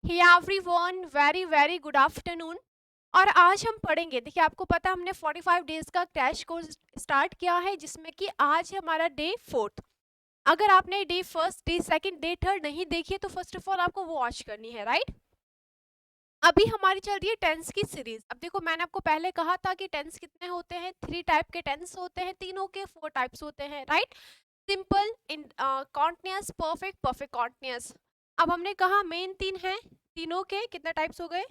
हे everyone, very very good afternoon. और आज हम पढ़ेंगे, देखिए आपको पता है हमने 45 डेज का क्रैश कोर्स स्टार्ट किया है जिसमें कि आज है हमारा डे फोर्थ। अगर आपने day first, day second, day third नहीं देखी है तो फर्स्ट ऑफ ऑल आपको वो वॉच करनी है, राइट। अभी हमारी चल रही है टेंस की सीरीज। अब देखो मैंने आपको पहले कहा था कि टेंस कितने होते हैं, 3 टाइप के टेंस होते हैं, तीनों के 4 टाइप्स होते हैं, राइट। सिंपल, इन कॉन्टिन्यूअस, परफेक्ट, परफेक्ट कॉन्टिन्यूअस। अब हमने कहा मेन 3 हैं, तीनों के कितने टाइप्स हो गए?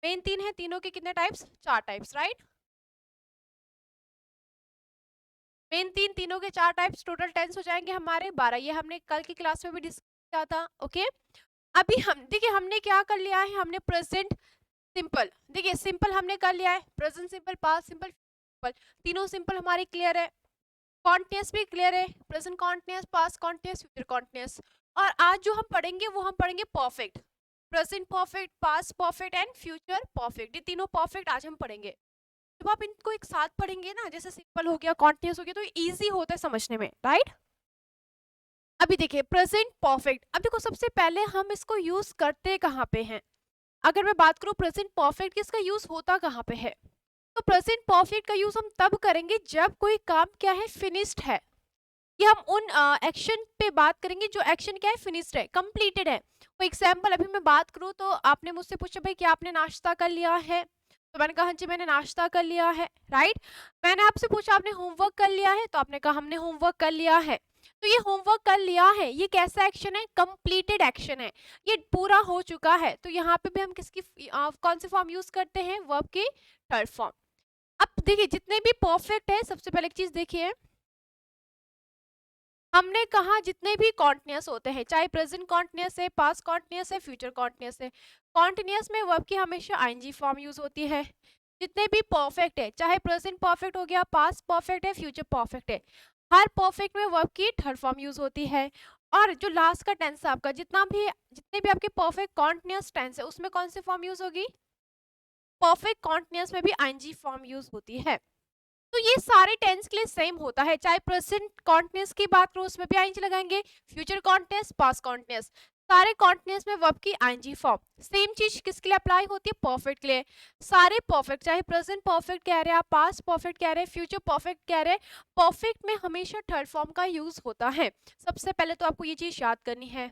मेन 3 है, तीनों के कितने टाइप्स? 4 types, right. मेन 3, तीनों के 4 टाइप्स, टोटल टेंस हो जाएंगे हमारे 12। ये हमने कल की क्लास में भी डिस्कस किया था, ओके। अभी हम देखिए हमने क्या कर लिया है, हमने प्रेजेंट सिंपल, देखिए सिंपल हमने कर लिया है, present simple, past simple, simple, तीनों सिंपल हमारी क्लियर है। कॉन्टिन्यूअस भी क्लियर है, present continuous, past continuous, future continuous. और आज जो हम पढ़ेंगे वो हम पढ़ेंगे perfect, present perfect, past perfect and future perfect. ये तीनों परफेक्ट आज हम पढ़ेंगे। जब आप इनको एक साथ पढ़ेंगे ना, जैसे सिंपल हो गया, कॉन्टिन्यूअस हो गया, तो इजी होता है समझने में, राइट। अभी देखिए प्रेजेंट परफेक्ट। अब देखो सबसे पहले हम इसको यूज करते कहाँ पे हैं। अगर मैं बात करूँ प्रेजेंट परफेक्ट की, इसका यूज होता कहाँ पे है, तो प्रेजेंट परफेक्ट का यूज हम तब करेंगे जब कोई काम क्या है, फिनिश्ड है। ये हम उन एक्शन पे बात करेंगे जो एक्शन क्या है, फिनिश्ड है, कंप्लीटेड है। फॉर एग्जाम्पल अभी मैं बात करूँ तो आपने मुझसे पूछा भाई क्या आपने नाश्ता कर लिया है, तो मैंने कहा हाँ जी मैंने नाश्ता कर लिया है, राइट। मैंने आपसे पूछा आपने होमवर्क कर लिया है, तो आपने कहा हमने होमवर्क कर लिया है। तो ये होमवर्क कर लिया है, ये कैसा एक्शन है, कंप्लीटेड एक्शन है, ये पूरा हो चुका है। तो यहाँ पे भी हम किसकी कौन से फॉर्म यूज करते हैं, वर्ब की थर्ड फॉर्म। अब देखिए जितने भी परफेक्ट है, सबसे पहले एक चीज देखिए, हमने कहा जितने भी कॉन्टिन्यूअस होते हैं, चाहे प्रेजेंट कॉन्टिन्यूअस है, पास्ट कॉन्टिन्यूअस है, फ्यूचर कॉन्टिन्यूअस है, कॉन्टिन्यूअस में वर्ब की हमेशा आईएनजी फॉर्म यूज होती है। जितने भी परफेक्ट है, चाहे प्रेजेंट परफेक्ट हो गया, पास्ट परफेक्ट है, फ्यूचर परफेक्ट है, हर परफेक्ट में वर्ब की थर्ड फॉर्म यूज होती है। और जो लास्ट का टेंस है आपका, जितने भी आपके परफेक्ट कॉन्टिन्यूअस टेंस है, उसमें कौन सी फॉर्म यूज होगी, परफेक्ट कॉन्टिन्यूअस में भी आईएनजी फॉर्म यूज होती है। तो ये सारे टेंस के लिए सेम होता है, चाहे प्रेजेंट कॉन्टिन्यूअस की बात करो उसमें भी आईएनजी लगाएंगे, फ्यूचर कॉन्टिन्यूअस, पास्ट कॉन्टिन्यूअस, सारे कॉन्टिन्यूअस में वर्ब की आईएनजी फॉर्म। सेम चीज किसके लिए अप्लाई होती है, परफेक्ट के लिए। सारे परफेक्ट, चाहे प्रेजेंट परफेक्ट कह रहे हैं आप, पास्ट परफेक्ट कह रहे हैं, फ्यूचर परफेक्ट कह रहे हैं, परफेक्ट में हमेशा थर्ड फॉर्म का यूज होता है। सबसे पहले तो आपको ये चीज याद करनी है।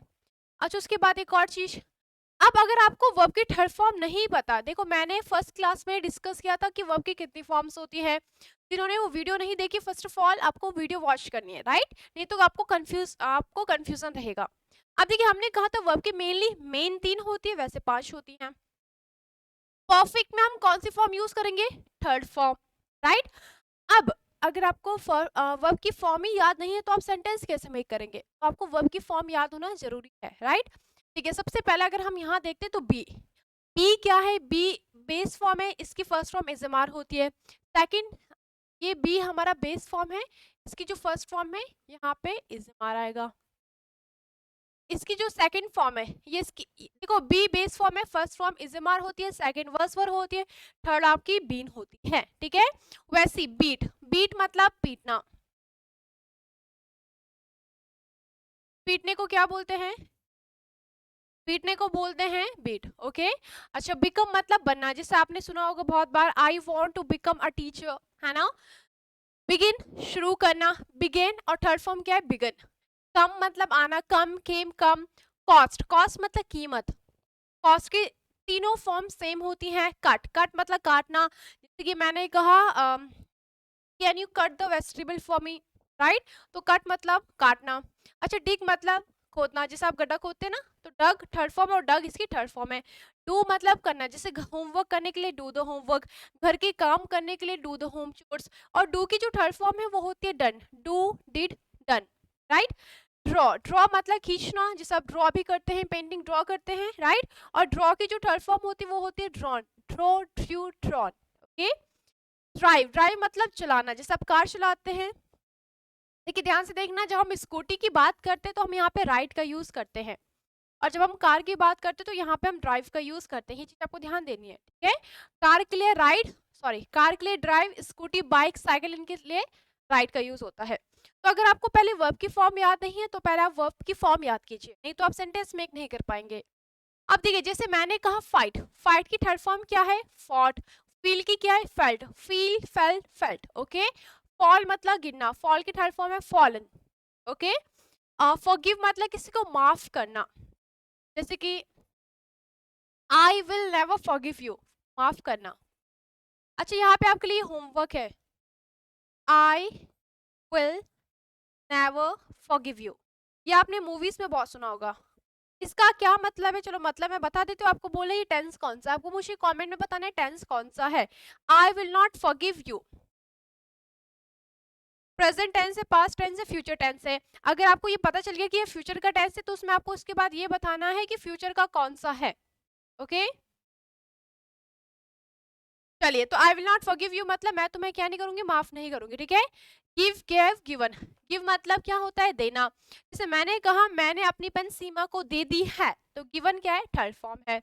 अच्छा उसके बाद एक और चीज, अब अगर आपको वर्ब की थर्ड फॉर्म नहीं पता, देखो मैंने फर्स्ट क्लास में डिस्कस किया था कि वर्ब की कितनी फॉर्म्स होती है। जिन्होंने वो वीडियो नहीं देखी, फर्स्ट ऑफ ऑल आपको वीडियो वॉच करनी है, राइट, नहीं तो आपको कंफ्यूजन रहेगा। अब देखिए हमने कहा था वर्ब की मेनली मेन 3 होती है, वैसे 5 होती हैं। परफेक्ट में हम कौन सी फॉर्म यूज करेंगे, थर्ड फॉर्म, राइट। अब अगर आपको वर्ब की फॉर्म ही याद नहीं है तो आप सेंटेंस कैसे मेक करेंगे, तो आपको वर्ब की फॉर्म याद होना जरूरी है, राइट। ठीक है, सबसे पहले अगर हम यहाँ देखते हैं तो बी, बी क्या है, बी बेस फॉर्म है, इसकी फर्स्ट फॉर्म इजमार होती है। सेकंड, ये बी हमारा बेस फॉर्म है, इसकी जो फर्स्ट फॉर्म है यहाँ पे इजमार आएगा। इसकी जो सेकंड फॉर्म है, ये इसकी देखो बी बेस फॉर्म है, फर्स्ट फॉर्म इजमार होती है, सेकंड वर्स वर होती है, थर्ड आपकी बीन होती है, ठीक है। वैसी बीट, बीट मतलब पीटना, पीटने को क्या बोलते हैं, पीटने को बोलते हैं बीट, ओके। अच्छा बिकम मतलब बनना, जैसे आपने सुना होगा बहुत बार, I want to become a teacher, है ना। बिगिन शुरू करना, बिगेन, और थर्ड फॉर्म क्या है, बिगन। कम मतलब आना, कम, केम, कम। कॉस्ट, कॉस्ट मतलब कीमत, कॉस्ट की तीनों फॉर्म सेम होती हैं। कट, कट मतलब काटना, जैसे कि मैंने कहा can you cut the vegetable for me, right, तो कट मतलब काटना। अच्छा डिग मतलब खोदना, जैसे आप गड्ढा खोदते हैं ना, तो डग थर्ड फॉर्म, और डग इसकी थर्ड फॉर्म है। डू मतलब करना, जैसे होमवर्क करने के लिए डू द होमवर्क, घर के काम करने के लिए डू द होम चोर्स। और डू की जो थर्ड फॉर्म है वो होती है done, do did done, right. Draw, draw मतलब खींचना, जैसे आप ड्रॉ भी करते हैं, पेंटिंग ड्रॉ करते हैं, राइट। और ड्रॉ की जो थर्ड फॉर्म होती है वो होती है drawn, draw Drew drawn, okay. Drive, drive मतलब चलाना, जैसे आप कार चलाते हैं। देखिए ध्यान से देखना, जब हम स्कूटी की बात करते हैं तो हम यहाँ पे राइड का यूज करते हैं, और जब हम कार की बात करते हैं तो यहाँ पे हम ड्राइव का यूज करते हैं। ये चीज आपको ध्यान देनी है, ठीक है। कार के लिए राइड, सॉरी कार के लिए ड्राइव, स्कूटी, बाइक, साइकिल, इनके लिए राइड का यूज होता है। तो अगर आपको पहले वर्ब की फॉर्म याद नहीं है तो पहले आप वर्ब की फॉर्म याद कीजिए, नहीं तो आप सेंटेंस मेक नहीं कर पाएंगे। अब देखिए जैसे मैंने कहा फाइट, फाइट की थर्ड फॉर्म क्या है? फॉट। फील की क्या है? Felt. Feel, felt, felt. Okay. Fall मतलब गिरना, फॉल की थर्ड फॉर्म है फॉलन। ओके। फॉरगिव मतलब किसी को माफ करना, जैसे कि I will never forgive you, माफ करना। अच्छा यहाँ पे आपके लिए होमवर्क है, I will never forgive you. ये आपने मूवीज में बहुत सुना होगा। इसका क्या मतलब है? चलो मतलब मैं बता देती हूँ आपको। बोले ये टेंस कौन सा, आपको मुझे कमेंट में बताना है टेंस कौन सा है। I will not forgive you present tense है, पास्ट टेंस है, फ्यूचर टेंस है। अगर आपको ये पता चल गया कि ये फ्यूचर का टेंस है तो उसमें आपको उसके बाद ये बताना है कि फ्यूचर का कौन सा है। ओके। चलिए तो आई विल नॉट फॉरगिव यू मतलब मैं तुम्हें क्या नहीं करूंगी? माफ नहीं करूंगी। ठीक है। Give, gave, given. गिव मतलब क्या होता है? देना। जैसे मैंने कहा मैंने अपनी पेन सीमा को दे दी है, तो गिवन क्या है? थर्ड फॉर्म है।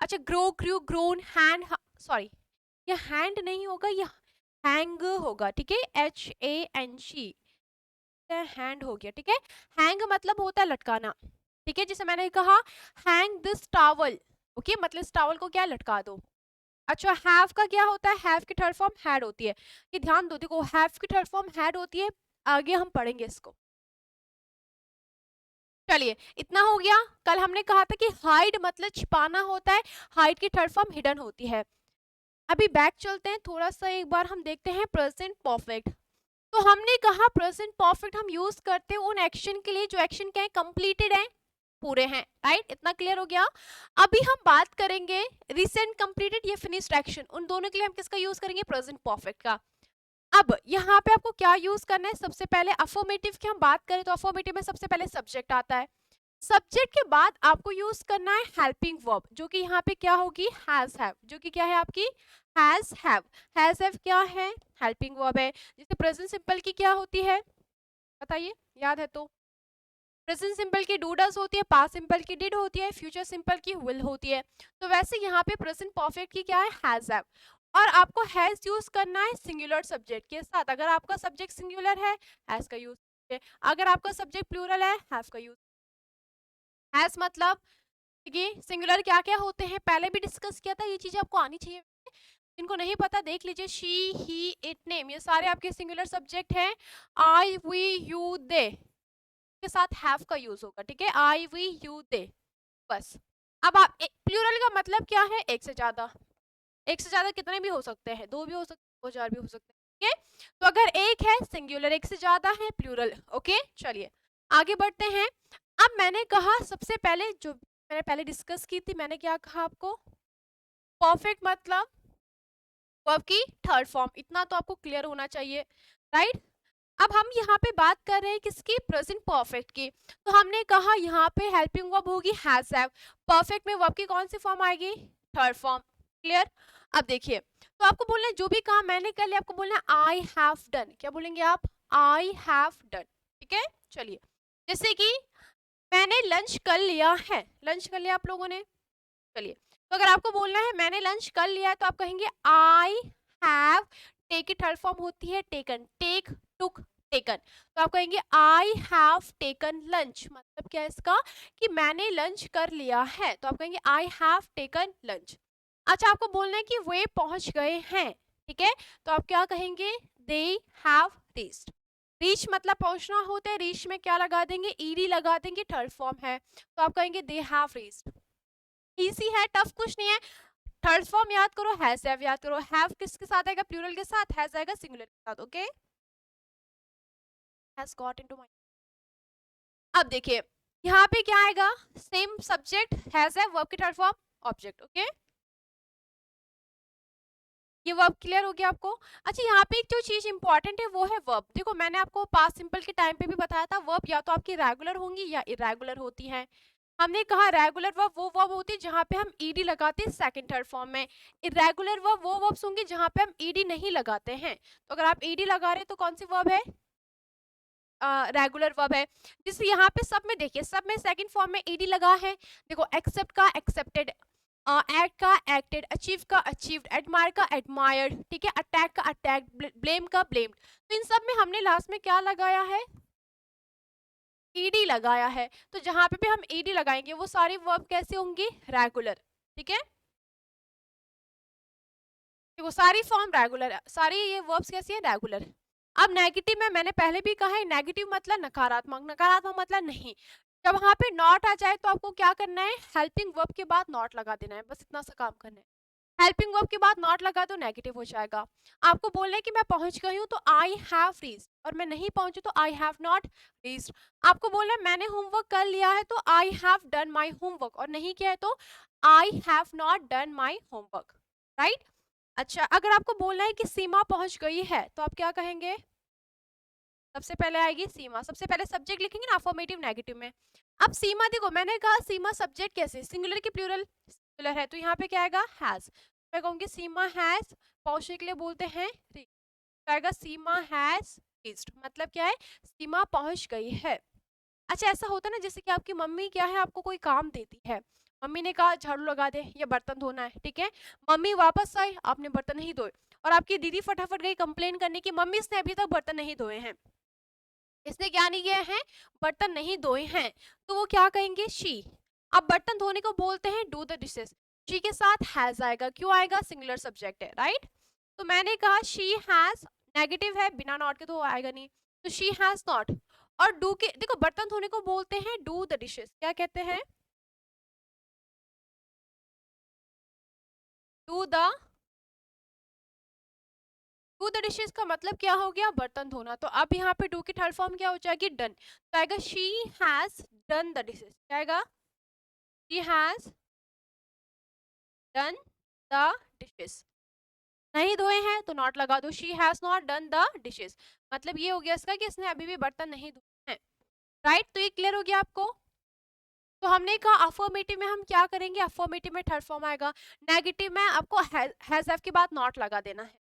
अच्छा ग्रो, ग्रू, ग्रोन, हैंड, सॉरी ये हैंड नहीं होगा, ये हैंग होगा। ठीक है, HANG, हैंड हो गया। ठीक है। हैंग मतलब होता है लटकाना। ठीक है, जैसे मैंने कहा हैंग दिस टॉवल, ओके मतलब इस टॉवल को क्या लटका दो। अच्छा हैव का क्या होता है? हैव की थर्ड फॉर्म हैड होती है। ये ध्यान दो, देखो हैव की थर्ड फॉर्म हैड होती है, आगे हम पढ़ेंगे इसको। चलिए इतना हो गया। कल हमने कहा था कि हाइड मतलब छिपाना होता है, हाइड की थर्ड फॉर्म हिडन होती है। अभी बैक चलते हैं थोड़ा सा, एक बार हम देखते हैं प्रेजेंट परफेक्ट। तो हमने कहा प्रेजेंट परफेक्ट हम यूज करते हैं उन एक्शन के लिए जो एक्शन क्या है? कंप्लीटेड है, पूरे हैं। राइट, इतना क्लियर हो गया। अभी हम बात करेंगे रिसेंट, कंप्लीटेड या फिनिश्ड एक्शन, उन दोनों के लिए हम किसका यूज करेंगे? प्रेजेंट परफेक्ट का। अब यहाँ पे आपको क्या यूज करना है? सबसे पहले अफर्मेटिव की हम बात करें तो अफर्मेटिव में सबसे पहले सब्जेक्ट आता है। सब्जेक्ट के बाद आपको यूज करना है हेल्पिंग वर्ब, जो कि यहाँ पे क्या होगी? हैज हैव, जो कि क्या है आपकी? Has have. हैज हैव क्या है? हेल्पिंग वर्ब है। जैसे प्रेजेंट सिंपल की क्या होती है बताइए, याद है तो? प्रेजेंट सिंपल की डू डज होती है, पास्ट सिंपल की डिड होती है, फ्यूचर सिंपल की विल होती है। तो वैसे यहाँ पे प्रेजेंट परफेक्ट की क्या है? Has have. और आपको हैज यूज करना है सिंगुलर सब्जेक्ट के साथ। अगर आपका सब्जेक्ट सिंगुलर है हैज का यूज, अगर आपका सब्जेक्ट प्लूरल है हैव का यूज। हैज मतलब ये सिंगुलर क्या क्या होते हैं पहले भी डिस्कस किया था, ये चीजें आपको आनी चाहिए। इनको नहीं पता देख लीजिए, शी, ही, इट, नेम, ये सारे आपके सिंगुलर सब्जेक्ट हैं। आई, वी, यू, दे के साथ हैव का यूज होगा। ठीक है, आई, वी, यू, दे, बस। अब आप प्लूरल का मतलब क्या है? एक से ज्यादा। एक से ज्यादा कितने भी हो सकते हैं? दो भी हो सकते हैं, दो चार भी हो सकते हैं। ठीक है, तो अगर एक है सिंगुलर, एक से ज्यादा है प्लूरल। ओके चलिए आगे बढ़ते हैं। अब मैंने कहा सबसे पहले जो मैंने पहले डिस्कस की थी, मैंने क्या कहा आपको? परफेक्ट मतलब वर्ब की थर्ड फॉर्म, इतना तो आपको क्लियर होना चाहिए। राइट। अब हम यहाँ पे बात कर रहे हैं किसकी? प्रेजेंट परफेक्ट की। तो हमने कहा यहाँ पे हेल्पिंग वर्ब होगी हैज हैव। परफेक्ट में वर्ब की कौन सी फॉर्म आएगी? Third form. क्लियर। अब देखिए तो आपको बोलना है जो भी काम मैंने कर लिया आपको बोलना है आई हैव डन। क्या बोलेंगे आप? I have done. ठीक है चलिए, जैसे कि मैंने लंच कर लिया है, लंच कर लिया आप लोगों ने। चलिए तो अगर आपको बोलना है मैंने लंच कर लिया है तो आप कहेंगे आई हैव, टेक की थर्ड फॉर्म होती है टेकन, टेक, टुक, टेकन। तो आप कहेंगे आई हैव टेकन लंच, मतलब क्या है इसका? कि मैंने लंच कर लिया है, तो आप कहेंगे आई हैव टेकन लंच। अच्छा आपको बोलना है कि वे पहुंच गए हैं। ठीक है, तो आप क्या कहेंगे? They have reached. रीच मतलब पहुंचना होता है, रीच में क्या लगा देंगे? ईडी लगा देंगे, थर्ड फॉर्म है, तो आप कहेंगे दे हैव रीच्ड। इजी है, टफ कुछ नहीं है। थर्ड फॉर्म याद करो, हैज हैव याद करो। हैव किसके साथ आएगा? प्लूरल के साथ, हैज आएगा सिंगुलर के साथ। Okay, has got into my. अब देखिए यहाँ पे क्या आएगा? सेम सब्जेक्ट हैज है, वर्ब की थर्ड फॉर्म ऑब्जेक्ट। ओके, ये वर्ब क्लियर हो गया आपको? अच्छा यहाँ पे एक जो चीज इंपॉर्टेंट है वो है वर्ब। देखो मैंने आपको पास्ट सिंपल के टाइम पे भी बताया था, वर्ब या तो आपकी रेगुलर होंगी या इरेगुलर होती हैं। हमने कहा रेगुलर वर्ब वो वर्ब होती है जहां पे हम ईडी लगाते हैं सेकंड थर्ड फॉर्म में। इरेगुलर वर्ब वो वर्ब्स होंगे जहां पे हम ईडी नहीं लगाते हैं। तो अगर आप ईडी लगा रहे हैं तो कौन सी वर्ब है? रेगुलर वर्ब है। जिससे यहाँ पे सब में देखिए, सब में सेकंड फॉर्म में ईडी लगा है। देखो एक्सेप्ट का एक्सेप्टेड, एक्ट का एक्टेड, अचीव का अचीव्ड, एडमायर का एडमायर्ड। ठीक है, अटैक का अटैक्ड, ब्लेम का ब्लेम्ड। तो इन सब में हमने लास्ट में क्या लगाया है? ईडी लगाया है, तो जहां पे भी हम ईडी लगाएंगे वो सारी वर्ब कैसे होंगी, रेगुलर। ठीक है, वो सारी फॉर्म रेगुलर है, सारी ये वर्ब्स कैसी है, रेगुलर। अब नेगेटिव में मैंने पहले भी कहा है, नेगेटिव मतलब नकारात्मक, नकारात्मक मतलब नहीं। जब वहां पे नॉट आ जाए तो आपको क्या करना है, हेल्पिंग वर्ब के बाद नॉट लगा देना है, बस इतना सा काम करना है। हेल्पिंग वर्ब के बाद नॉट लगा तो नेगेटिव हो जाएगा। आपको बोलना है कि मैं पहुंच गई हूँ तो आई हैव रीच्ड, और मैं नहीं पहुंची तो आई हैव नॉट रीच्ड। आपको बोलना है मैंने होमवर्क कर लिया है तो I have done my homework, और नहीं किया है तो I have not done my homework, right. अच्छा, अगर आपको बोलना है कि सीमा पहुंच गई है तो आप क्या कहेंगे, सबसे पहले आएगी सीमा, सबसे पहले सब्जेक्ट लिखेंगे ना अफर्मेटिव नेगेटिव में। अब सीमा देखो, मैंने कहा सीमा सब्जेक्ट कैसे, सिंगुलर की प्लूरल, सिंगुलर है तो यहाँ पे क्या आएगा, हैज। मैं कहूंगी सीमा हैज पहुंचने के लिए बोलते हैं reached, तो आएगा सीमा हैज रीच्ड, मतलब क्या है, सीमा पहुंच गई है। अच्छा, ऐसा होता है ना जैसे कि आपकी मम्मी क्या है, आपको कोई काम देती है, मम्मी ने कहा झाड़ू लगा दे या बर्तन धोना है, ठीक है, मम्मी वापस आई, आपने बर्तन नहीं धोए, और आपकी दीदी फटाफट गई कंप्लेन करने की मम्मी इसने अभी तक बर्तन नहीं धोए हैं, इसने क्या नहीं किया है, बर्तन नहीं धोए हैं, तो वो क्या कहेंगे, शी। अब बर्तन धोने को बोलते हैं डू द डिशेस, शी के साथ हैज आएगा, क्यों आएगा, सिंगुलर सब्जेक्ट है, राइट। तो मैंने कहा शी हैज, नेगेटिव है, बिना नॉट के तो आएगा नहीं, तो शी हैज नॉट। और डू के देखो, बर्तन धोने को बोलते हैं डू द डिशेस, क्या कहते हैं, do the, do the dishes का मतलब क्या हो गया, बर्तन धोना। तो अब यहाँ पे डू की थर्ड फॉर्म क्या हो जाएगी, डन, तो आएगा she has done the dishes, क्या आएगा, she has done the dishes. नहीं धोए हैं तो नॉट लगा दो, she has not done the dishes, मतलब ये हो गया इसका कि इसने अभी भी बर्तन नहीं धोए हैं, राइट। तो ये क्लियर हो गया आपको। तो हमने कहा अफर्मेटिव में हम क्या करेंगे, अफर्मेटिव में थर्ड फॉर्म आएगा, नेगेटिव में आपको हैज हैव के बाद नॉट लगा देना है।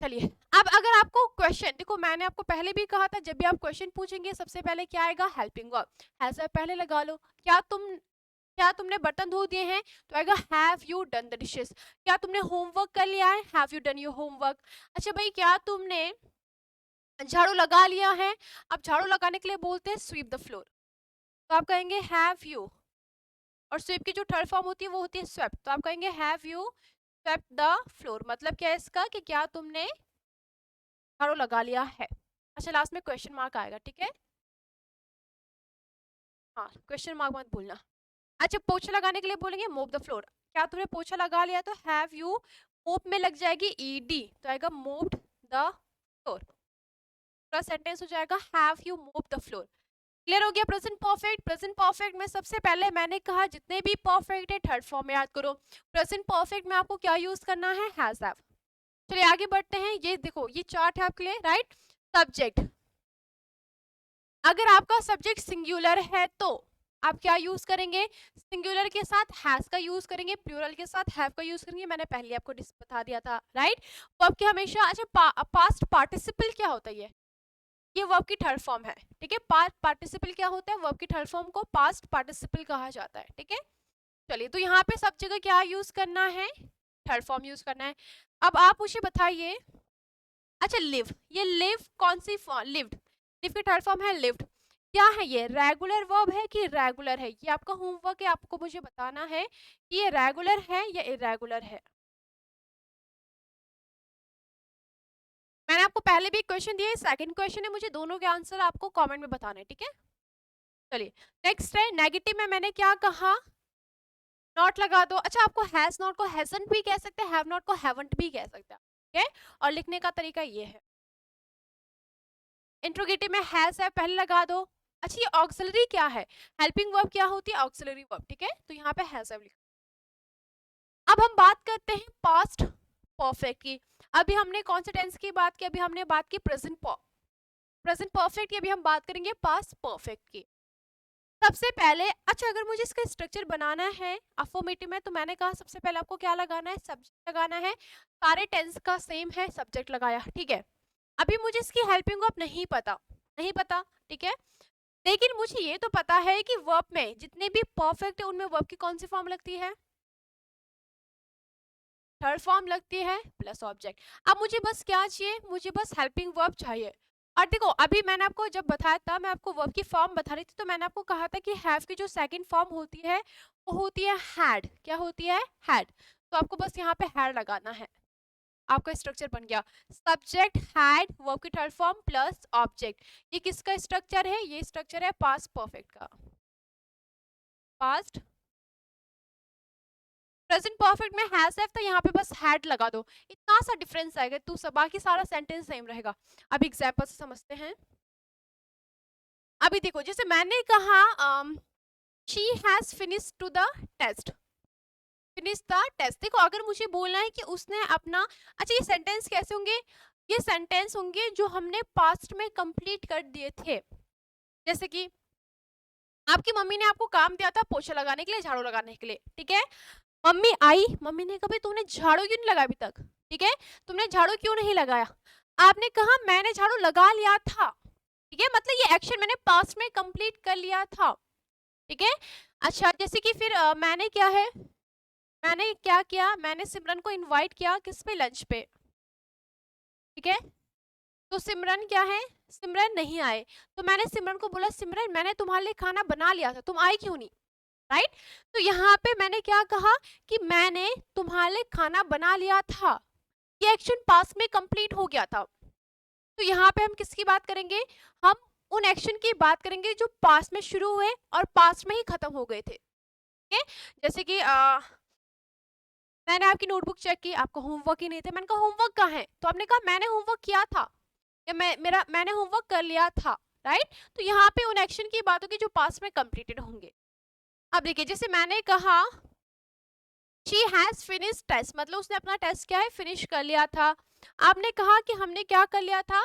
चलिए, अब अगर आपको क्वेश्चन देखो, मैंने आपको पहले भी कहा था जब भी आप क्वेश्चन पूछेंगे सबसे पहले क्या आएगा, हेल्पिंग वर्ब, हैज हैव पहले लगा लो। क्या तुमने बर्तन धो दिए हैं, तो आएगा have you done the dishes. क्या तुमने होमवर्क कर लिया है, have you done your homework. अच्छा भाई, क्या तुमने झाड़ू लगा लिया है, अब झाड़ू लगाने के लिए बोलते हैं स्वीप द फ्लोर, तो आप कहेंगे हैव यू, और स्वीप की जो थर्ड फॉर्म होती है वो होती है स्वेप्ट, तो आप कहेंगे have you swept the floor, मतलब क्या है इसका कि क्या तुमने झाड़ू लगा लिया है। अच्छा, लास्ट में क्वेश्चन मार्क आएगा, ठीक है, हाँ क्वेश्चन मार्क मत भूलना। अच्छा, पोछा लगाने के लिए बोलेंगे मोप द फ्लोर, क्या तुमने पोछा लगा लिया, तो हैव यू, मोप में लग जाएगी ईडी, तो आएगा मोप्ड द फ्लोर, पूरा सेंटेंस हो जाएगा हैव यू मोप द फ्लोर। क्लियर हो गया। प्रेजेंट परफेक्ट, प्रेजेंट परफेक्ट में सबसे पहले मैंने कहा जितने भी परफेक्ट है थर्ड फॉर्म में याद करो। प्रेजेंट परफेक्ट में आपको क्या यूज करना है, हैज हैव। चलिए आगे बढ़ते हैं, ये देखो ये चार्ट है आपके लिए, राइट। सब्जेक्ट, अगर आपका सब्जेक्ट सिंगुलर है तो आप क्या यूज करेंगे, सिंगुलर के साथ हैज का यूज करेंगे, प्लूरल के साथ हैव का यूज करेंगे, मैंने पहले आपको बता दिया था, राइट। वर्ब के हमेशा, अच्छा पास्ट पार्टिसिपल क्या होता है, ये वर्ब की थर्ड फॉर्म है, ठीक है। पास्ट पार्टिसिपल क्या होता है, वर्ब की थर्ड फॉर्म को पास्ट पार्टिसिपल कहा जाता है, ठीक है। चलिए, तो यहाँ पे सब जगह क्या यूज करना है, थर्ड फॉर्म यूज करना है। अब आप मुझे बताइए, अच्छा लिव, ये लिव कौन सी फॉर्म, लिव्ड, लिव की थर्ड फॉर्म है लिव्ड, क्या है ये, रेगुलर वर्ब है कि इरेगुलर है, ये आपका होमवर्क है, आपको मुझे बताना है कि ये रेगुलर है या इरेगुलर है। मैंने आपको पहले भी क्वेश्चन दिया है, सेकंड क्वेश्चन है, मुझे दोनों के आंसर आपको कमेंट में बताने, ठीक है। चलिए, नेक्स्ट है नेगेटिव में मैंने क्या कहा, नॉट लगा दो। अच्छा, आपको हैज नॉट को हैजंट भी कह सकते हैं, हैव नॉट को हैवंट भी कह सकते हैं, ठीक है। और लिखने का तरीका ये है, इंट्रोगेटिव में हैज है पहले लगा दो। अच्छा, ये ऑक्सिलरी क्या है, हेल्पिंग वर्ब क्या होती है, ऑक्सिलरी वर्ब, ठीक है, तो यहाँ पे हैज है लिखा। अब हम बात करते हैं पास्ट परफेक्ट की। अभी हमने कौन से टेंस की बात की, अभी हमने बात की प्रेजेंट परफेक्ट की, अभी हम बात करेंगे पास्ट परफेक्ट की। सबसे पहले, अच्छा अगर मुझे इसका स्ट्रक्चर बनाना है अफर्मेटिव में, तो मैंने कहा सबसे पहले आपको क्या लगाना है, सब्जेक्ट लगाना है, सारे टेंस का सेम है, सब्जेक्ट लगाया, ठीक है। अभी मुझे इसकी हेल्पिंग वर्ब नहीं पता, नहीं पता, ठीक है, लेकिन मुझे ये तो पता है कि वर्ब में जितने भी परफेक्ट है उनमें वर्ब की कौन सी फॉर्म लगती है, थर्ड फॉर्म लगती है प्लस ऑब्जेक्ट। अब मुझे बस क्या चाहिए, मुझे बस हेल्पिंग वर्ब चाहिए, और देखो अभी मैंने आपको जब बताया था, मैं आपको वर्ब की फॉर्म बता रही थी, तो मैंने आपको कहा था कि हैव की जो सेकंड फॉर्म होती है वो होती है हैड। क्या होती है? हैड। तो आपको बस यहाँ पे हैड लगाना है, आपका स्ट्रक्चर बन गया। सब्जेक्ट हैड, वर्ब की थर्ड फॉर्म प्लस ऑब्जेक्ट। ये किसका स्ट्रक्चर है? ये स्ट्रक्चर है पास्ट परफेक्ट का। पास्ट प्रेजेंट परफेक्ट में हैज हैव था, यहाँ पे बस हैड लगा दो, इतना सा डिफरेंस आएगा, तू सब बाकी सारा सेंटेंस सेम रहेगा। अब एग्जांपल से समझते हैं। अभी देखो जैसे मैंने कहा she has finished to the test, finish the test. देखो अगर मुझे बोलना है कि उसने अपना, अच्छा ये सेंटेंस कैसे होंगे? ये सेंटेंस होंगे जो हमने पास्ट में कंप्लीट कर दिए थे। जैसे कि आपकी मम्मी ने आपको काम दिया था पोछा लगाने के लिए, झाड़ू लगाने के लिए, ठीक है। मम्मी आई, मम्मी ने कहा तुमने झाड़ू क्यों नहीं लगाया अभी तक? ठीक है, तुमने झाड़ू क्यों नहीं लगाया? आपने कहा मैंने झाड़ू लगा लिया था, ठीक है, मतलब ये एक्शन मैंने पास्ट में कंप्लीट कर लिया था, ठीक है। अच्छा जैसे कि फिर मैंने क्या है, मैंने क्या किया, मैंने सिमरन को इनवाइट किया किस पे? लंच पे, ठीक है। तो सिमरन क्या है, सिमरन नहीं आए, तो मैंने सिमरन को बोला सिमरन मैंने तुम्हारे लिए खाना बना लिया था, तुम आई क्यों नहीं? राइट। तो यहाँ पे मैंने क्या कहा कि मैंने तुम्हारे लिए खाना बना लिया था, ये एक्शन पास्ट में कंप्लीट हो गया था। तो यहाँ पे हम किसकी बात करेंगे? हम उन एक्शन की बात करेंगे जो पास्ट में शुरू हुए और पास्ट में ही खत्म हो गए थे, ठीक है। जैसे कि मैंने आपकी नोटबुक चेक की, आपको होमवर्क ही नहीं थे, मैंने कहा होमवर्क कहाँ है? तो आपने कहा मैंने होमवर्क किया था, या मैंने होमवर्क कर लिया था, राइट। तो यहाँ पे उन एक्शन की बात होगी जो पास्ट में कंप्लीटेड होंगे। अब देखिए जैसे मैंने कहा शी हैज फिनिश टेस्ट, मतलब उसने अपना टेस्ट क्या है, फिनिश कर लिया था। आपने कहा कि हमने क्या कर लिया था,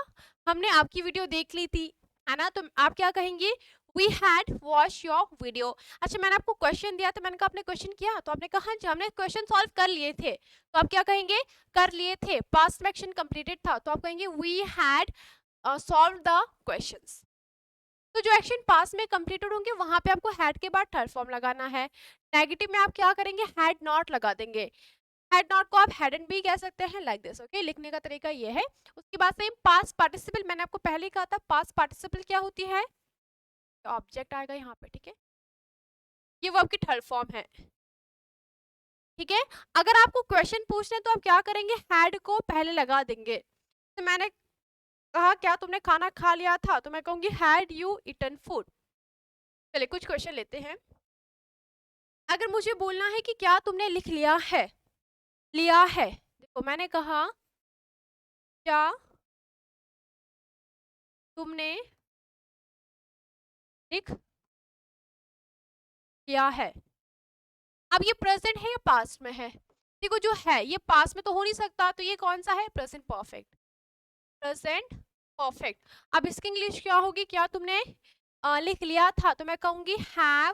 हमने आपकी वीडियो देख ली थी, है ना। तो आप क्या कहेंगे? We had watch your video. अच्छा मैंने आपको क्वेश्चन दिया था, मैंने कहा आपने क्वेश्चन किया, तो आपने कहा हाँ जी हमने क्वेश्चन सॉल्व कर लिए थे, तो आप क्या कहेंगे? कर लिए थे, पास्ट में एक्शन कंप्लीटेड था, तो आप कहेंगे we had solve the questions. तो जो एक्शन पास में कंप्लीटेड होंगे वहां पे आपको हैड के बाद थर्ड फॉर्म लगाना है। नेगेटिव में आप क्या करेंगे? हैड नॉट लगा देंगे। हैड नॉट को आप हैड एंड बी कह सकते हैं, लाइक दिस, ओके। लिखने का तरीका ये है। उसके बाद सेम पास्ट पार्टिसिपल, मैंने आपको पहले ही कहा था पास्ट पार्टिसिपल क्या होती है, तो ऑब्जेक्ट आएगा यहाँ पे, ठीक है। ये वर्ब की थर्ड फॉर्म है, ठीक है। अगर आपको क्वेश्चन पूछना है तो आप क्या करेंगे? हैड को पहले लगा देंगे। तो मैंने कहा क्या तुमने खाना खा लिया था, तो मैं कहूंगी हैड यू ईटन फूड। चलिए कुछ क्वेश्चन लेते हैं। अगर मुझे बोलना है कि क्या तुमने लिख लिया है, लिया है, देखो मैंने कहा क्या तुमने लिख लिया है। अब ये प्रेजेंट है या पास्ट में है? देखो जो है ये पास्ट में तो हो नहीं सकता, तो ये कौन सा है? Present perfect, present perfect. अब इसकी इंग्लिश क्या होगी? क्या तुमने लिख लिया था, तो मैं कहूंगी हैव।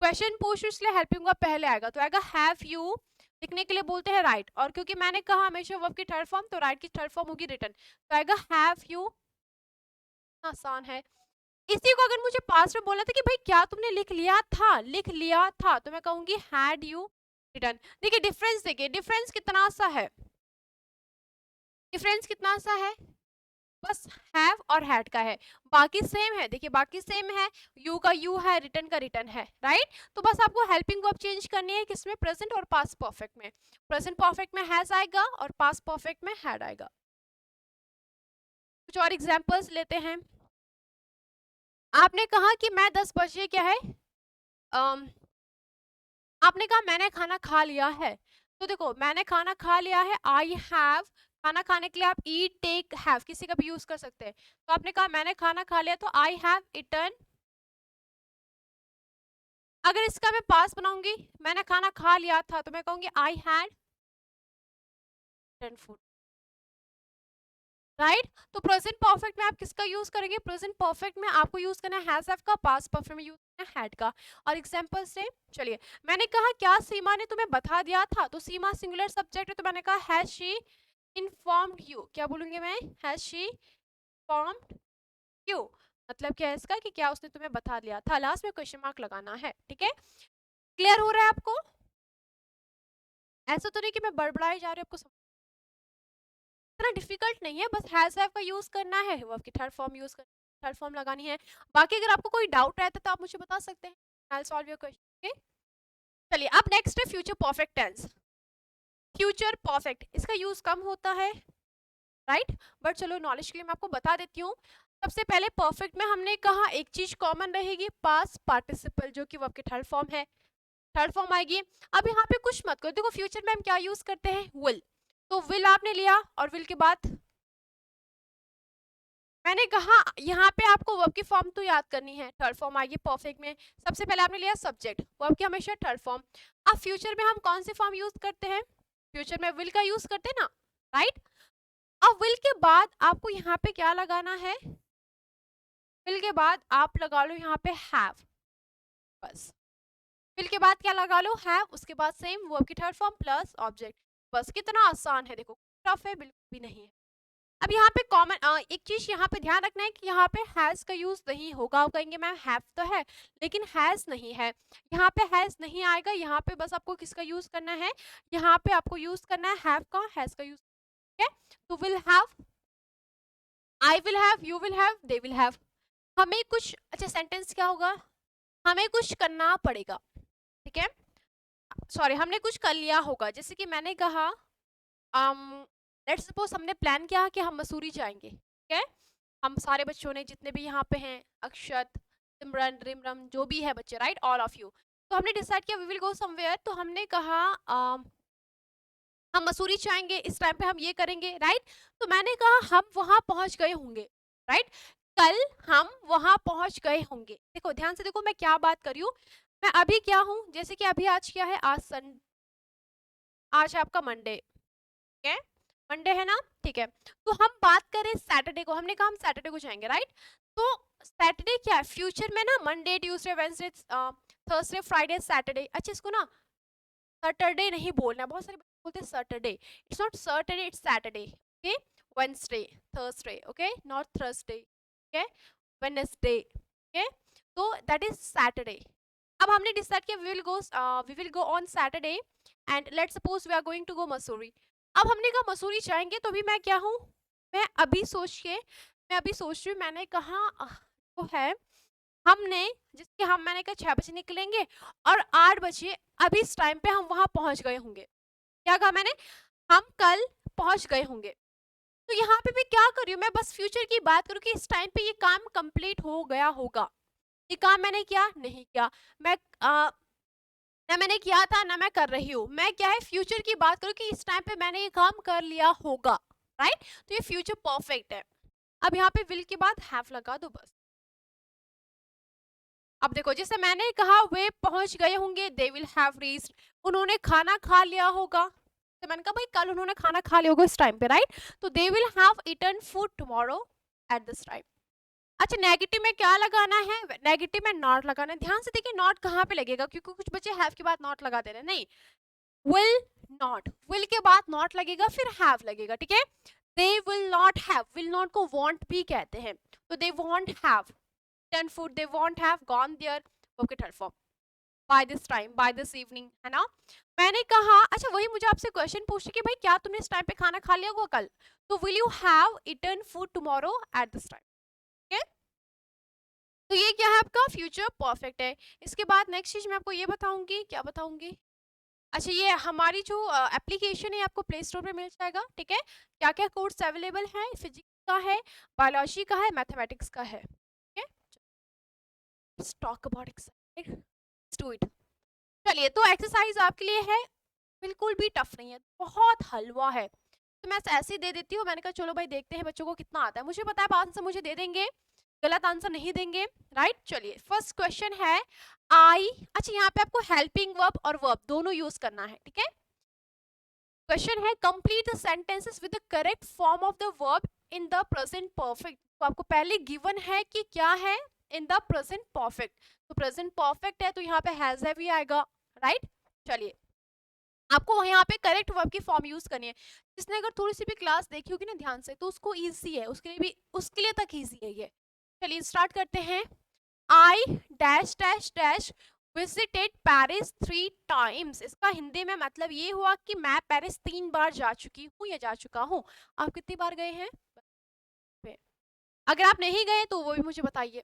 क्वेश्चन पूछ इसलिए हेल्पिंग वर्ब पहले आएगा, तो आएगा हैव यू। लिखने के लिए बोलते हैं राइट, और क्योंकि मैंने कहा हमेशा वर्ब की थर्ड फॉर्म, तो राइट की थर्ड फॉर्म होगी रिटन, तो आएगा हैव यू। आसान है। इसी को अगर मुझे पास्ट में बोला था कि भाई क्या तुमने लिख लिया था, लिख लिया था, तो मैं कहूंगी हैड यू रिटन। देखिए डिफरेंस, देखिए डिफरेंस कितना सा है, डिफरेंस कितना सा है, बस हैव और हैड का है, बाकी सेम है। देखिए बाकी सेम है, यू का यू है, रिटन का रिटन है, राइट। तो बस आपको हेल्पिंग वर्ब चेंज करनी है, किसमें? प्रेजेंट और पास्ट परफेक्ट में। प्रेजेंट परफेक्ट में हैज आएगा और पास्ट परफेक्ट में हैड आएगा। कुछ और एग्जांपल्स लेते हैं। आपने कहा कि मैं 10 बजे क्या है, आपने कहा मैंने खाना खा लिया है, तो देखो मैंने खाना खा लिया है, आई हैव। खाना खाने के लिए आप ईट टेक हैव किसी का भी यूज कर सकते हैं, तो आपने कहा मैंने खाना खा लिया, तो आई हैव इटन। अगर इसका मैं पास बनाऊंगी, मैंने खाना खा लिया था, तो मैं कहूंगी I had eaten food, right. तो प्रेजेंट परफेक्ट में आप किसका यूज करेंगे? प्रेजेंट परफेक्ट में आपको यूज करना है हैज हैव का, पास्ट परफेक्ट में यूज करना है हैड का। और एग्जांपल से चलिए, मैंने कहा क्या सीमा ने तुम्हें बता दिया था, तो सीमा सिंगुलर सब्जेक्ट है, तो मैंने कहा हैज शी इन्फॉर्म्ड यू। क्या बोलूंगी मैं? Has she informed you. मतलब क्या है इसका कि क्या उसने तुम्हें बता दिया था, लास्ट में क्वेश्चन मार्क लगाना है, ठीक है। क्लियर हो रहा है आपको? ऐसा तो नहीं कि मैं बड़बड़ाई जा रही हूँ आपको इतना डिफिकल्ट नहीं है, बस हैज हैव का यूज करना है, वर्ब की थर्ड फॉर्म यूज करनी, थर्ड फॉर्म लगानी है। बाकी अगर आपको कोई डाउट रहता तो आप मुझे बता सकते हैं, I will solve your question. Okay, चलिए अब नेक्स्ट है future perfect tense. Future perfect इसका यूज कम होता है, राइट, बट चलो नॉलेज के लिए मैं आपको बता देती हूँ। सबसे पहले परफेक्ट में हमने कहा एक चीज कॉमन रहेगी, पास्ट पार्टिसिपल, जो कि वर्ब की थर्ड फॉर्म है, थर्ड फॉर्म आएगी। अब यहाँ पे कुछ मत करो, देखो फ्यूचर में हम क्या यूज करते हैं, विल, तो विल आपने लिया और विल के बाद मैंने कहा यहाँ पे आपको वर्ब की फॉर्म तो याद करनी है, थर्ड फॉर्म आएगी परफेक्ट में। सबसे पहले आपने लिया सब्जेक्ट, वर्ब की हमेशा थर्ड फॉर्म। अब फ्यूचर में हम कौन सी फॉर्म यूज करते हैं, फ्यूचर में विल का यूज करते हैं ना, राइट। अब विल के बाद आपको यहाँ पे क्या लगाना है, विल के बाद आप लगा लो यहाँ पे हैव, बस। विल के बाद क्या लगा लो, हैव, उसके बाद सेम वर्ब की थर्ड फॉर्म प्लस ऑब्जेक्ट, बस। कितना आसान है, देखो टफ है बिल्कुल भी नहीं है। अब यहाँ पे कॉमन एक चीज यहाँ पे ध्यान रखना है कि यहाँ पे हैज का यूज नहीं होगा। आप कहेंगे मैम हैव तो है लेकिन हैज नहीं है, यहाँ पे हैज नहीं आएगा। यहाँ पे बस आपको किसका यूज करना है, यहाँ पे आपको यूज करना है हैव का, हैज का यूज, ठीक है। तो will have, I will have, you will have, they will have. हमें कुछ, अच्छा सेंटेंस क्या होगा, हमें कुछ करना पड़ेगा, ठीक है, सॉरी हमने कुछ कर लिया होगा। जैसे कि मैंने कहा लेट्स सपोज हमने प्लान किया कि हम मसूरी जाएंगे, ठीक है, हम सारे बच्चों ने, जितने भी यहाँ पे हैं, अक्षत, सिमरन, रिमरम, जो भी है बच्चे, राइट, ऑल ऑफ यू, तो हमने डिसाइड किया वी विल गो समवेयर। तो हमने कहा हम मसूरी जाएंगे, इस टाइम पे हम ये करेंगे, राइट। तो मैंने कहा हम वहां पहुंच गए होंगे, राइट, कल हम वहां पहुंच गए होंगे। देखो ध्यान से देखो मैं क्या बात कर रही हूँ, मैं अभी क्या हूँ, जैसे कि अभी आज क्या है, आज आपका मंडे, ठीक है, मंडे है ना, ठीक है। तो हम बात करें सैटरडे को, हमने कहा हम सैटरडे को जाएंगे, राइट। तो सैटरडे क्या है, फ्यूचर में ना, Monday, Tuesday, Wednesday, Thursday, Friday, Saturday. अच्छा इसको ना सैटरडे नहीं बोलना, बहुत सारे बच्चे बोलते हैं Saturday, it's not Saturday, it's Saturday, okay, Wednesday, Thursday, okay, not Thursday, okay, Wednesday, okay, तो दैट इज सैटरडे। अब हमने डिसाइड किया we will go on Saturday and let's suppose we are going to go Mussoorie. अब हमने कहा मसूरी जाएंगे, तो भी मैं क्या हूँ, मैं अभी सोच रही हूँ, मैंने कहा वो है हमने, जिसके हम, मैंने कहा 6 बजे निकलेंगे और 8 बजे अभी इस टाइम पे हम वहां पहुंच गए होंगे। क्या कहा मैंने, हम कल पहुंच गए होंगे। तो यहाँ पे मैं क्या कर रही हूँ, मैं बस फ्यूचर की बात करूँ कि इस टाइम पे ये काम कंप्लीट हो गया होगा। ये काम मैंने किया नहीं किया, मैं ना मैंने किया था ना मैं कर रही हूँ, मैं क्या है फ्यूचर की बात करूँ कि इस टाइम पे मैंने ये काम कर लिया होगा, राइट। तो ये फ्यूचर परफेक्ट है। अब यहाँ पे विल के बाद हैव लगा दो, बस। अब देखो जैसे मैंने कहा वे पहुंच गए होंगे, दे विल हैव रीच्ड, उन्होंने खाना खा लिया होगा, तो मैंने कहा भाई कल उन्होंने खाना खा लिया होगा इस टाइम पे, राइट। तो they will have eaten food tomorrow at this time. अच्छा नेगेटिव में क्या लगाना है, नेगेटिव में नॉट लगाना है। ध्यान से देखिए नॉट कहाँ पे लगेगा, क्योंकि कुछ बच्चे हैव के बाद नॉट लगा दे रहे हैं, नहीं, विल नॉट, विल के बाद नॉट लगेगा फिर हैव लगेगा, ठीक है। They will not have, will not को वॉन्ट भी कहते हैं, तो they want have eaten food, they won't have gone there, okay third form, by this time, by this evening, है ना। मैंने कहा अच्छा वही मुझे आपसे क्वेश्चन पूछे कि भाई क्या तुमने इस टाइम पे खाना खा लिया होगा कल, तो will you have eaten food tomorrow at this time, okay? तो ये क्या है आपका फ्यूचर परफेक्ट है। इसके बाद नेक्स्ट चीज मैं आपको ये बताऊंगी, क्या बताऊंगी, अच्छा ये हमारी जो एप्लीकेशन है आपको प्ले स्टोर पे मिल जाएगा, ठीक है। क्या क्या कोर्स अवेलेबल है, फिजिक्स का है, बायोलॉजी का है, मैथमेटिक्स का है, ठीक है। Let's talk about exercise. Let's do it. चलिए तो एक्सरसाइज आपके लिए है, बिल्कुल भी टफ नहीं है, बहुत हलवा है, तो मैं ऐसे ही दे देती हूँ। मैंने कहा चलो भाई देखते हैं बच्चों को कितना आता है, मुझे पता है आंसर मुझे दे देंगे, गलत आंसर नहीं देंगे, राइट। चलिए फर्स्ट क्वेश्चन है आई, अच्छा यहाँ पे आपको हेल्पिंग वर्ब और वर्ब दोनों यूज करना है, ठीक है। क्वेश्चन है complete the sentences with the correct form of the verb in the present perfect. तो आपको पहले गिवन है कि क्या है इन द प्रेजेंट परफेक्ट, तो प्रेजेंट परफेक्ट है तो यहाँ पे हैज हैव ही आएगा, राइट। चलिए आपको यहाँ पे करेक्ट वर्ब की फॉर्म यूज करनी है। जिसने अगर थोड़ी सी भी क्लास देखी होगी ना ध्यान से, तो उसको इजी है, उसके लिए तक इजी है ये। चलिए स्टार्ट करते हैं। आई dash dash dash visited Paris 3 times, इसका हिंदी में मतलब ये हुआ कि मैं पेरिस 3 बार जा चुकी हूँ या जा चुका हूँ। आप कितनी बार गए हैं? अगर आप नहीं गए तो वो भी मुझे बताइए।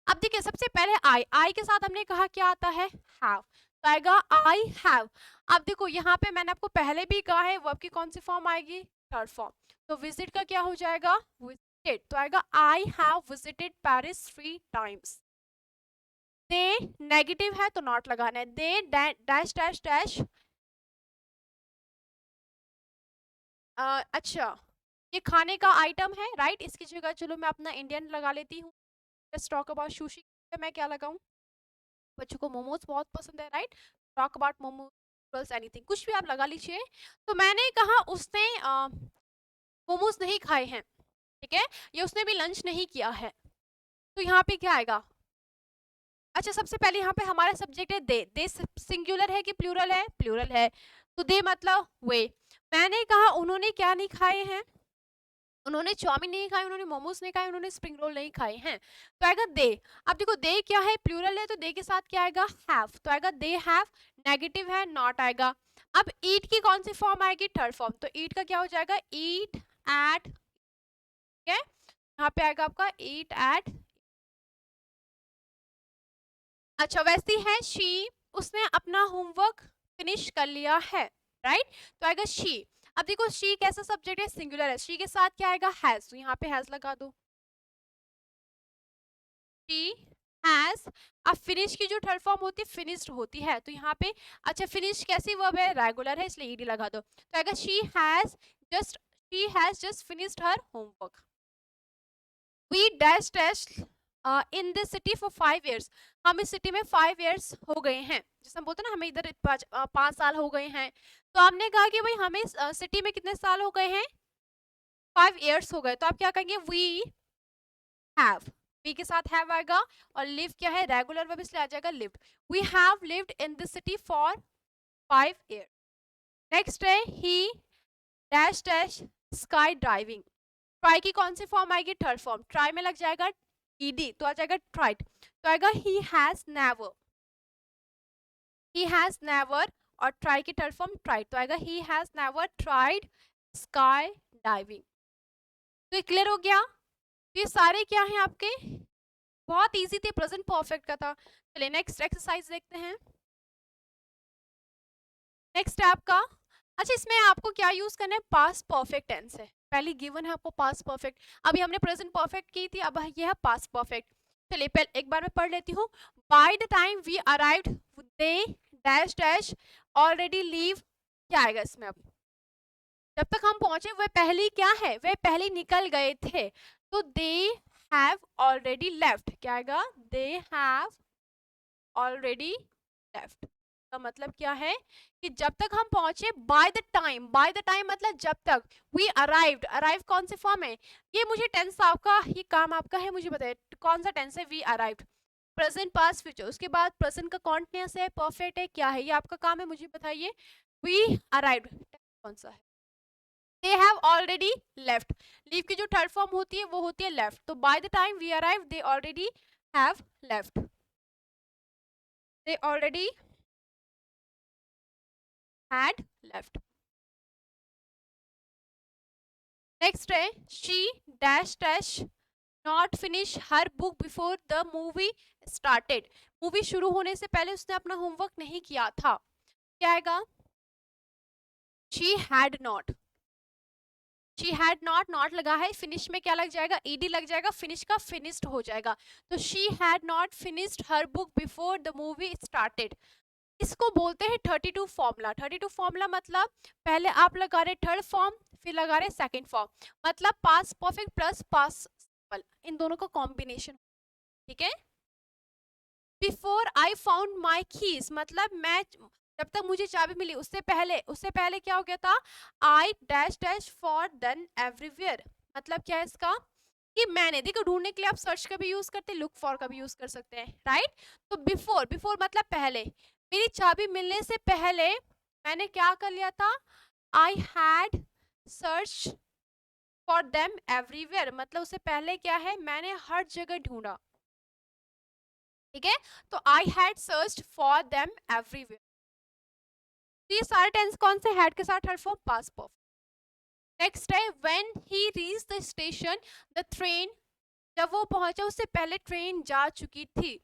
अब देखिए सबसे पहले आई के साथ हमने कहा क्या आता है? हैव, तो आएगा आई हैव। अब देखो यहाँ पे मैंने आपको पहले भी कहा है वर्ब की कौन सी फॉर्म आएगी? Third form. तो विजिट का क्या हो जाएगा? विजिटेड, तो आएगा I have visited Paris 3 times. They negative है तो नॉट लगाना है। दे डैश डैश डैश। अच्छा, ये खाने का आइटम है राइट, इसकी जगह चलो मैं अपना इंडियन लगा लेती हूँ। Let's talk about sushi. मैं क्या लगाऊं? बच्चों को मोमोज बहुत पसंद है right. Talk about momos, anything, कुछ भी आप लगा लीजिए। तो मैंने कहा उसने मोमोज नहीं खाए हैं, ठीक है, या उसने भी लंच नहीं किया है। तो यहाँ पे क्या आएगा? अच्छा सबसे पहले यहाँ पे हमारा सब्जेक्ट है दे सिंगुलर है कि प्लूरल है? प्लूरल है, तो दे मतलब वे। मैंने कहा उन्होंने क्या नहीं खाए हैं? उन्होंने चाउमीन नहीं खाई, उन्होंने मोमोज नहीं खाए, उन्होंने स्प्रिंग रोल नहीं खाए हैं, तो आएगा दे। अब देखो दे क्या है? प्लूरल है, तो दे के साथ क्या आएगा? हैव, तो आएगा दे हैव। नेगेटिव है, नॉट आएगा। अब ईट की कौन सी फॉर्म आएगी? थर्ड फॉर्म, तो ईट का क्या हो जाएगा? ईट एट, ठीक है, यहाँ पे आएगा आपका ईट एट। अच्छा वैसी है शी, उसने अपना होमवर्क फिनिश कर लिया है राइट, तो आएगा शी। अब देखो शी कैसा सब्जेक्ट है? सिंगुलर है, शी के साथ क्या आएगा? हैज, तो यहाँ पे हैज लगा दो। She has. अब फिनिश की जो थर्ड फॉर्म होती है फिनिश्ड होती है, तो यहाँ पे अच्छा फिनिश कैसी वर्ब है? रेगुलर है, इसलिए ईडी लगा दो, तो आएगा she has just finished her homework. We dash dash in this city for 5 years, हम इस सिटी में 5 years हो गए हैं, जैसे हम बोलते हैं ना हमें इधर 5 साल हो गए हैं, तो हमने कहा कि भाई हमें सिटी में कितने साल हो गए हैं? 5 years हो गए, तो आप क्या कहेंगे? वी हैव, वी के साथ हैव आएगा, और लिव क्या है? रेगुलर वर्ब, इसलिए आ जाएगा lived. We have lived in this city for 5 years। Next है he dash dash skydiving. Try की कौन सी फॉर्म आएगी? थर्ड फॉर्म, ट्राई में लग जाएगा ईडी, तो आ जाएगा ट्राइड, तो आएगा he has never. He has never, और ट्राई की थर्ड फॉर्म ट्राइड, तो आएगा he has never tried sky diving. तो ये क्लियर हो गया? तो ये सारे क्या हैं आपके? बहुत इजी थे, प्रेजेंट परफेक्ट का था। चलिए नेक्स्ट एक्सरसाइज देखते हैं। नेक्स्ट है आपका, अच्छा इसमें आपको क्या यूज करना है? पास्ट परफेक्ट टेंस है, पहले गिवन है आपको पास्ट परफेक्ट, अभी हमने प्रेजेंट परफेक्ट की थी, अब ये है पास्ट परफेक्ट। चलिए पहले एक बार मैं पढ़ लेती हूँ। By the time we arrived they dash dash already leave, क्या आएगा इसमें? अब जब तक हम पहुंचे वह पहले क्या है? वह पहले निकल गए थे, तो दे हैव ऑलरेडी लेफ्ट, क्या आएगा? They have already left. का मतलब क्या है कि जब तक हम पहुंचे, bye the time, bye the time मतलब जब तक, वी अराइव्ड, अराइव कौन सी फॉर्म है? ये मुझे टेंस आपका, ये काम आपका है, मुझे बताइए कौन सा टेंस है? We arrived, present past future, उसके बाद प्रेजेंट का कॉन्टिन्यूअस है, परफेक्ट है, क्या है? ये आपका काम है, मुझे बताइए। वी अराइव्ड कौन सा है? They have already left, leave की जो थर्ड फॉर्म होती है वो होती है लेफ्ट, तो by the time we arrive they already have left, they already had left। Next है she dash dash not finish her book before the movie started, movie शुरू होने से पहले उसने अपना होमवर्क नहीं किया था, क्या आएगा? she had not, she had not, not लगा है, फिनिश में क्या लग जाएगा? ईडी लग जाएगा, फिनिश का फिनिश्ड हो जाएगा, तो she had not finished her book before the movie started। इसको बोलते हैं 32 फॉर्मूला। 32 फॉर्मूला मतलब पहले आप लगा रहे थर्ड फॉर्म, फिर लगा रहे सेकंड फॉर्म, मतलब past perfect plus past simple, इन दोनों का कॉम्बिनेशन, ठीक है। Before I found my keys मतलब मैं जब तक मुझे चाबी मिली, उससे पहले क्या हो गया था? I dash dash for then everywhere, मतलब क्या है इसका? कि मैंने, देखो ढूंढने के लिए आप सर्च का भी यूज करते हैं, लुक फॉर का भी यूज कर सकते हैं राइट। तो बिफोर, बिफोर मतलब पहले, मेरी चाबी मिलने से पहले मैंने क्या कर लिया था? I had search for them everywhere, मतलब उससे पहले क्या है? मैंने हर जगह ढूंढा, ठीक है, तो I had searched for them everywhere. तो ये सारे टेंस कौन से हैड के साथ हर फॉर्म पास्ट परफेक्ट। नेक्स्ट है when he reach the station the train, जब वो पहुंचा उससे पहले ट्रेन जा चुकी थी।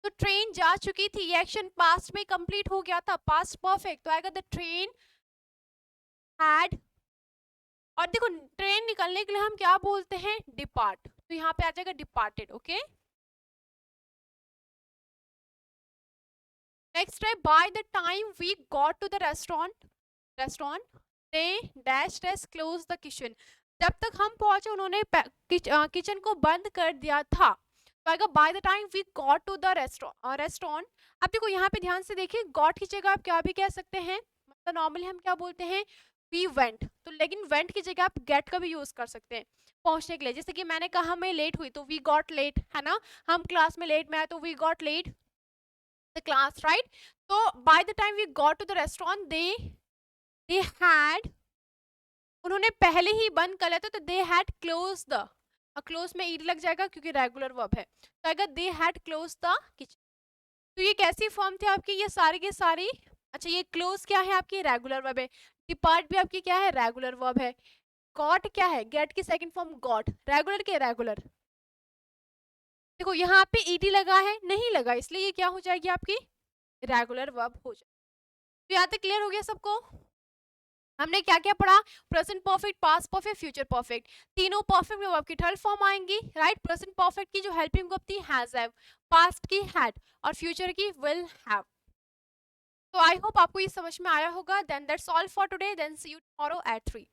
तो ट्रेन जा चुकी थी, ये एक्शन पास्ट में कंप्लीट हो गया था, पास्ट परफेक्ट, तो आएगा द ट्रेन हैड। और देखो ट्रेन निकलने के लिए हम क्या बोलते हैं, डिपार्ट, तो यहाँ पे आ जाएगा डिपार्टेड। ओके, नेक्स्ट है by the time we got to the restaurant they dash dash close the kitchen, जब तक हम पहुंचे उन्होंने किचन को बंद कर दिया था। तो आएगा by the time we got to the restaurant. अब देखो यहाँ पे ध्यान से देखिए, गॉट की जगह आप क्या भी कह सकते हैं, मतलब नॉर्मली हम क्या बोलते हैं, वी वेंट, तो लेकिन वेंट की जगह आप गेट का भी यूज कर सकते हैं पहुंचने के लिए। जैसे कि मैंने कहा मैं लेट हुई तो वी गॉट लेट, है ना, हम क्लास में लेट में आए तो we got late the class, right. तो by the time we got to the restaurant they had, उन्होंने पहले ही बंद कर लिया था, तो they had close the, close में ईड लग जाएगा क्योंकि रेगुलर वर्ब है, तो आएगा दे हैड क्लोज द किचन। तो ये कैसी फॉर्म थी आपकी, ये सारी की सारी, अच्छा ये क्लोज क्या है आपकी, रेगुलर वर्ब है। डिपार्ट भी आपकी क्या है, रेगुलर वर्ब है। गॉट क्या है, गेट की सेकंड फॉर्म गॉट, रेगुलर के रेगुलर। देखो यहाँ पे ईडी लगा है, नहीं लगा, इसलिए ये क्या हो जाएगी आपकी रेगुलर वर्ब हो जाएगी। तो यहाँ तक क्लियर हो गया सबको। हमने क्या क्या पढ़ा, present perfect, past perfect, future perfect, तीनों परफेक्ट में वर्ब की थर्ड फॉर्म आएंगी, राइट। प्रेजेंट परफेक्ट की जो हेल्पिंग वर्ब थी हैज हैव, पास्ट की हैड, और फ्यूचर की विल हैव। तो आई होप आपको ये समझ में आया होगा। Then that's all for today, then see you tomorrow at 3।